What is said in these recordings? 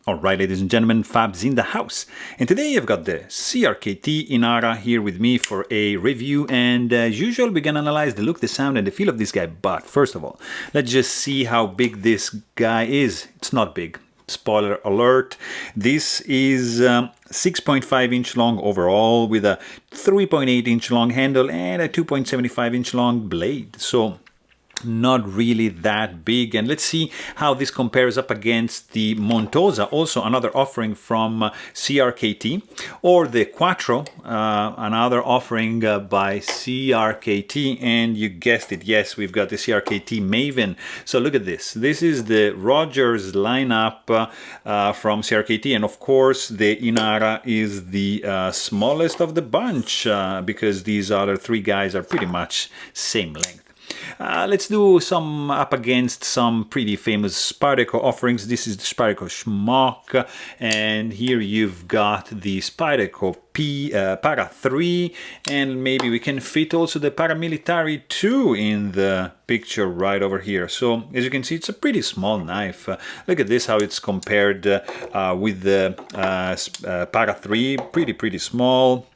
Alright, ladies and gentlemen, Fabs in the house. And today I've got the CRKT Inara here with me for a review, and as usual we're gonna analyze the look, the sound and the feel of this guy. But first of all, let's just see how big this guy is. It's not big. Spoiler alert. This is 6.5 inch long overall with a 3.8 inch long handle and a 2.75 inch long blade. So not really that big, and let's see how this compares up against the Montosa, also another offering from CRKT, or the Quattro, another offering by CRKT, and you guessed it, yes, we've got the CRKT Maven. So look at this. This is the Rogers lineup from CRKT, and of course the Inara is the smallest of the bunch because these other three guys are pretty much same length. Let's do some up against some pretty famous Spyderco offerings. This is the Spyderco Schmock, and here you've got the Spyderco Para 3, and maybe we can fit also the Paramilitary 2 in the picture right over here. So as you can see, it's a pretty small knife. Look at this, how it's compared with the Para 3, pretty small.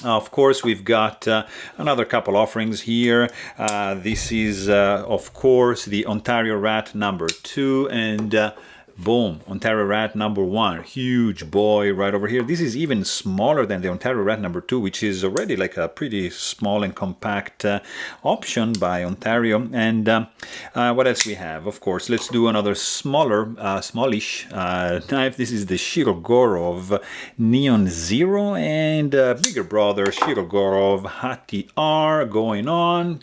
Of course, we've got another couple offerings here. This is, of course, the Ontario Rat number 2, and boom, Ontario Rat number 1. Huge boy right over here. This is even smaller than the Ontario Rat number 2, which is already like a pretty small and compact option by Ontario. And what else we have? Of course, let's do another smaller, smallish knife. This is the Shirogorov Neon Zero, and bigger brother Shirogorov Hati R going on.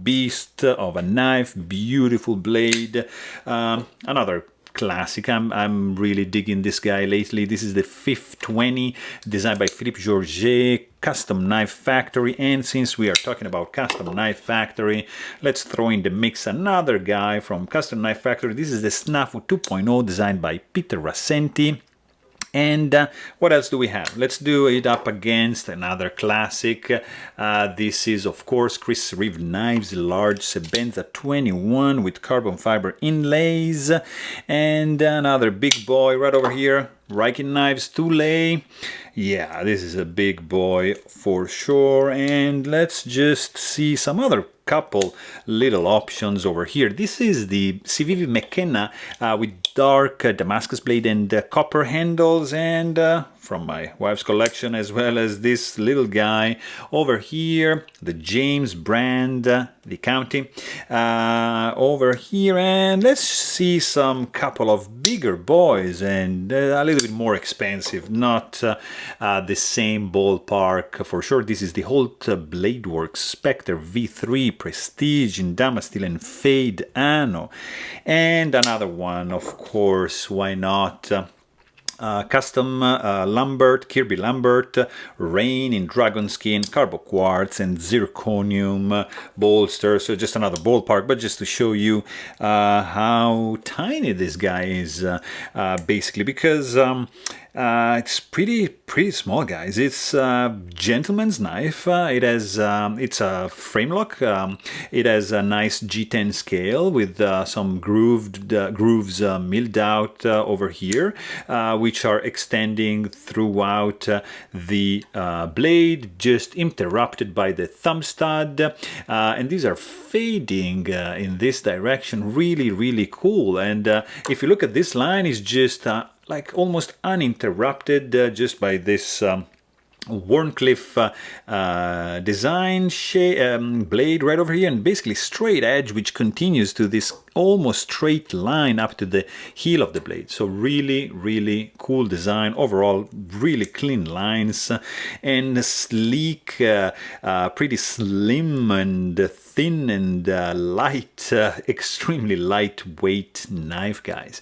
Beast of a knife, beautiful blade. Another classic. I'm really digging this guy lately. This is the 520, designed by Philippe Georget, Custom Knife Factory. And since we are talking about Custom Knife Factory, let's throw in the mix another guy from Custom Knife Factory. This is the Snafu 2.0, designed by Peter Rassenti. And what else do we have? Let's do it up against another classic. This is, of course, Chris Reeve Knives, large Sebenza 21 with carbon fiber inlays. And another big boy right over here, Riken Knives Thule. Yeah, this is a big boy for sure. And let's just see some other couple little options over here. This is the Civivi McKenna with dark Damascus blade and copper handles, and from my wife's collection, as well as this little guy over here, the James brand, the County over here. And let's see some couple of bigger boys and a little bit more expensive, not the same ballpark for sure. This is the Holt Bladeworks Spectre V3 Prestige in Damasteel and Fade Anno, and another one, of course, why not, custom Lambert, Kirby Lambert, Rain in Dragon Skin, Carbo Quartz and Zirconium bolster. So just another ballpark, but just to show you how tiny this guy is, basically, because it's pretty small, guys. It's a gentleman's knife. It has it's a frame lock. It has a nice G10 scale with some grooves milled out over here, which are extending throughout the blade, just interrupted by the thumb stud, and these are fading in this direction. Really cool. And if you look at this line, it's just like almost uninterrupted, just by this Warncliffe design blade right over here, and basically straight edge, which continues to this almost straight line up to the heel of the blade. So really cool design overall, really clean lines and sleek, pretty slim and thin and light, extremely lightweight knife, guys.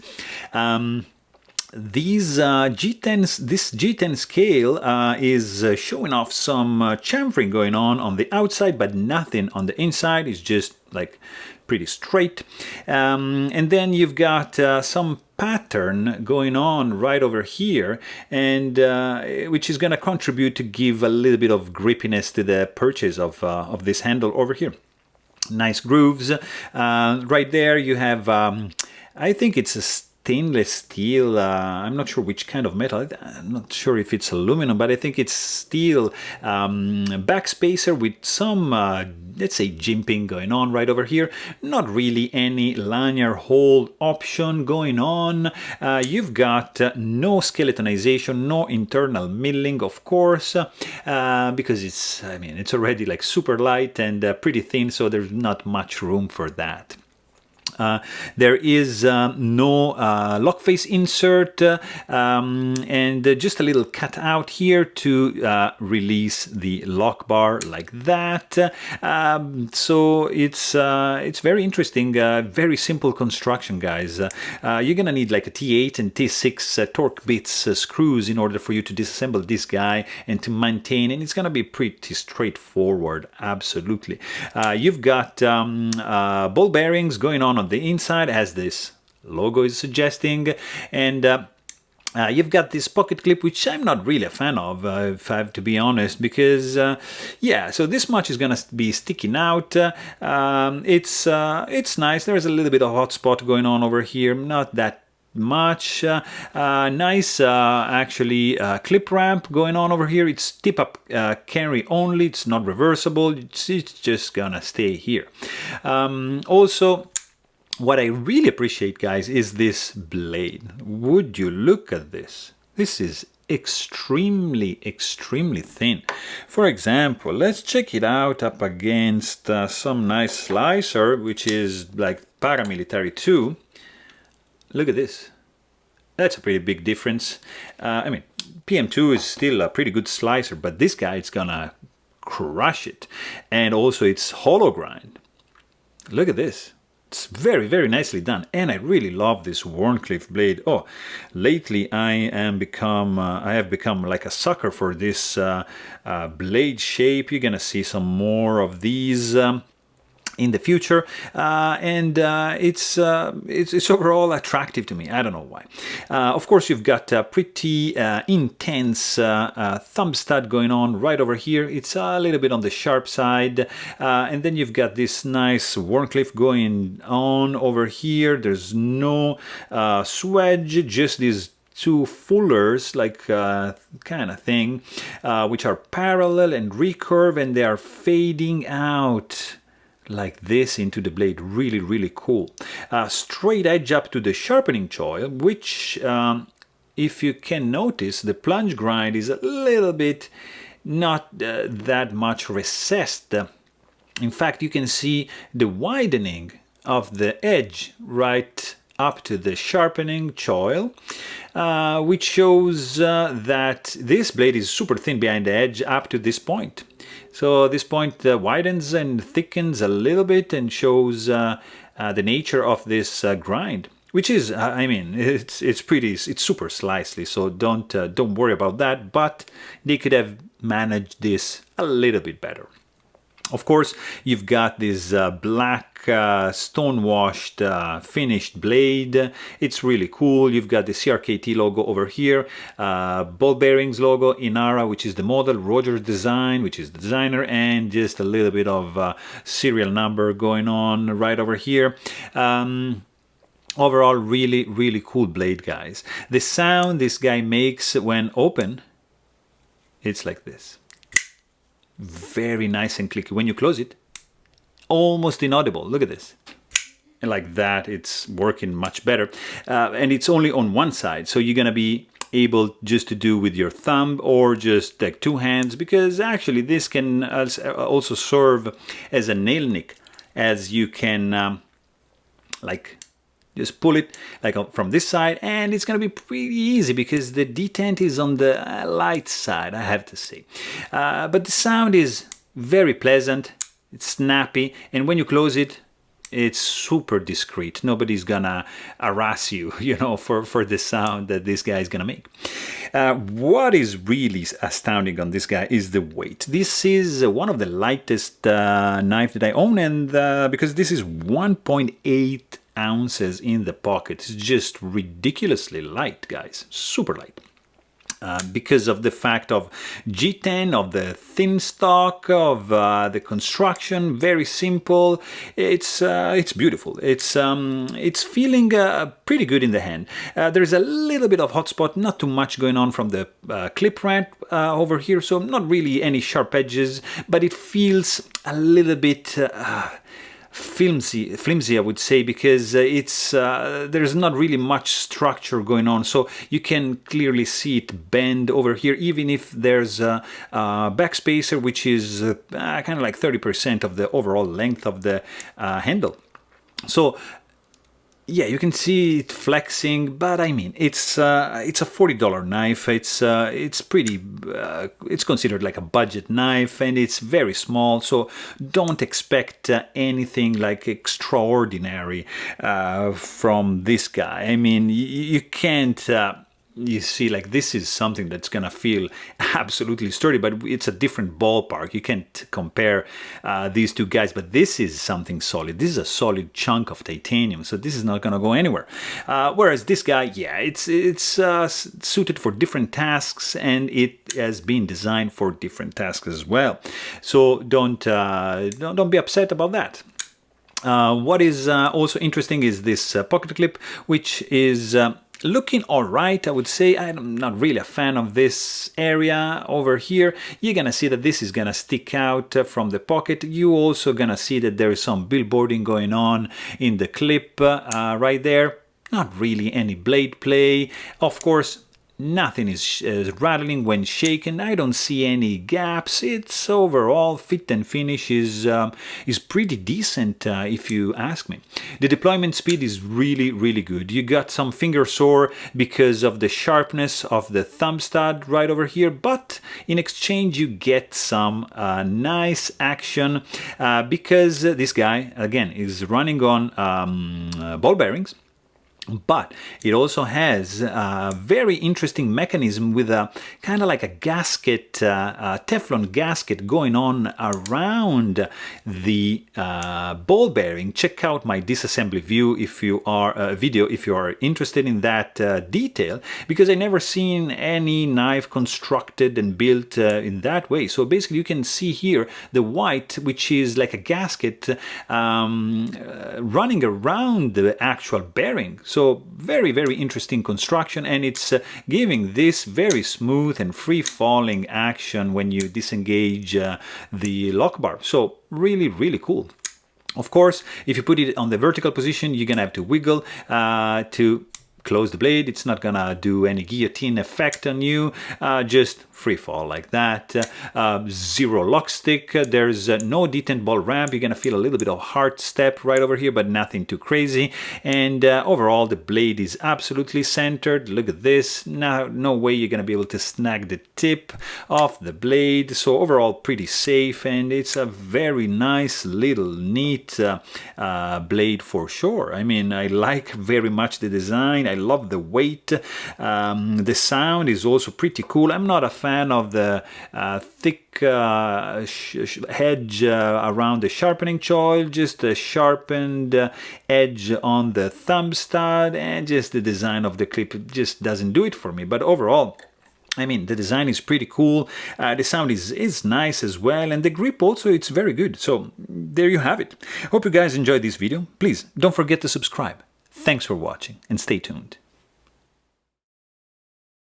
This G10 scale is showing off some chamfering going on the outside, but nothing on the inside. It's just like pretty straight. And then you've got some pattern going on right over here, and which is going to contribute to give a little bit of grippiness to the purchase of this handle over here. Nice grooves. Right there you have, I think it's a stainless steel. I'm not sure which kind of metal. I'm not sure if it's aluminum, but I think it's steel backspacer with some, let's say, jimping going on right over here. Not really any lanyard hold option going on. You've got no skeletonization, no internal milling, of course, because it's already like super light and pretty thin, so there's not much room for that. There is no lock face insert and just a little cutout here to release the lock bar like that. So it's very interesting, very simple construction, guys. You're gonna need like a T8 and T6 torque bits screws in order for you to disassemble this guy and to maintain, and it's gonna be pretty straightforward, absolutely. You've got ball bearings going on the inside, as this logo is suggesting, and you've got this pocket clip, which I'm not really a fan of, if I have to be honest, because yeah, so this much is gonna be sticking out. It's nice. There's a little bit of hot spot going on over here, not that much. Nice actually clip ramp going on over here. It's tip up carry only, it's not reversible, it's just gonna stay here. Also, what I really appreciate, guys, is this blade. Would you look at this? This is extremely thin. For example, let's check it out up against some nice slicer, which is like paramilitary too. Look at this. That's a pretty big difference. I mean, PM2 is still a pretty good slicer, but this guy is gonna crush it. And also it's hollow grind. Look at this. It's very nicely done, and I really love this Wharncliffe blade. Oh, lately I have become like a sucker for this blade shape. You're gonna see some more of these in the future, and it's overall attractive to me. I don't know why. Of course, you've got a pretty intense thumb stud going on right over here. It's a little bit on the sharp side, and then you've got this nice Wharncliffe going on over here. There's no swedge, just these two fullers, like kind of thing, which are parallel and recurve, and they are fading out like this into the blade. Really cool. Straight edge up to the sharpening choil, which if you can notice, the plunge grind is a little bit not that much recessed. In fact, you can see the widening of the edge right up to the sharpening choil, which shows that this blade is super thin behind the edge up to this point. So this point widens and thickens a little bit and shows the nature of this grind, which is, I mean, it's super slicely, so don't worry about that. But they could have managed this a little bit better. Of course, you've got this black stone-washed finished blade. It's really cool. You've got the CRKT logo over here, ball bearings logo, Inara, which is the model, Roger's Design, which is the designer, and just a little bit of serial number going on right over here. Overall, really cool blade, guys. The sound this guy makes when open, it's like this. Very nice and clicky. When you close it, almost inaudible. Look at this. And like that, it's working much better. And it's only on one side, so you're gonna be able just to do with your thumb or just like two hands, because actually this can also serve as a nail nick, as you can like just pull it like from this side, and it's gonna be pretty easy because the detent is on the light side, I have to say. But the sound is very pleasant, it's snappy, and when you close it, it's super discreet. Nobody's gonna harass you, you know, for the sound that this guy is gonna make. What is really astounding on this guy is the weight. This is one of the lightest knife that I own, and because this is 1.8 ounces in the pocket. It's just ridiculously light, guys, super light. because of the fact of G10, of the thin stock, of the construction, very simple. It's beautiful. It's feeling pretty good in the hand. There's a little bit of hot spot, not too much going on from the clip ramp over here, so not really any sharp edges, but it feels a little bit flimsy, I would say, because there's not really much structure going on, so you can clearly see it bend over here, even if there's a backspacer, which is kind of like 30% of the overall length of the handle. So yeah, you can see it flexing, but I mean, it's a $40 knife. It's pretty. It's considered like a budget knife, and it's very small. So don't expect anything like extraordinary from this guy. I mean, you can't. You see, like, this is something that's gonna feel absolutely sturdy, but it's a different ballpark. You can't compare these two guys, but this is something solid. This is a solid chunk of titanium, so this is not gonna go anywhere. Whereas this guy, yeah, it's suited for different tasks, and it has been designed for different tasks as well. So don't be upset about that. What is also interesting is this pocket clip, which is looking all right, I would say. I'm not really a fan of this area over here. You're gonna see that this is gonna stick out from the pocket. You also gonna see that there is some billboarding going on in the clip right there. Not really any blade play. Of course, nothing is rattling when shaken. I don't see any gaps. It's overall fit and finish is pretty decent if you ask me. The deployment speed is really good. You got some finger sore because of the sharpness of the thumb stud right over here, but in exchange you get some nice action because this guy again is running on ball bearings. But it also has a very interesting mechanism with a kind of like a gasket, Teflon gasket going on around the ball bearing. Check out my disassembly video if you are interested in that detail, because I never seen any knife constructed and built in that way. So basically you can see here the white, which is like a gasket running around the actual bearing. So very interesting construction, and it's giving this very smooth and free-falling action when you disengage the lock bar. So really cool. Of course, if you put it on the vertical position, you're gonna have to wiggle to close the blade. It's not gonna do any guillotine effect on you, just free fall like that. Zero lock stick. There's no detent ball ramp. You're gonna feel a little bit of hard step right over here, but nothing too crazy. And overall, the blade is absolutely centered. Look at this. Now, no way you're gonna be able to snag the tip of the blade. So overall, pretty safe, and it's a very nice little neat blade for sure. I mean, I like very much the design. I love the weight. The sound is also pretty cool. I'm not a fan of the thick edge around the sharpening choil, just a sharpened edge on the thumb stud, and just the design of the clip just doesn't do it for me. But overall, I mean, the design is pretty cool, the sound is nice as well, and the grip also, it's very good. So there you have it. Hope you guys enjoyed this video. Please don't forget to subscribe. Thanks for watching, and stay tuned.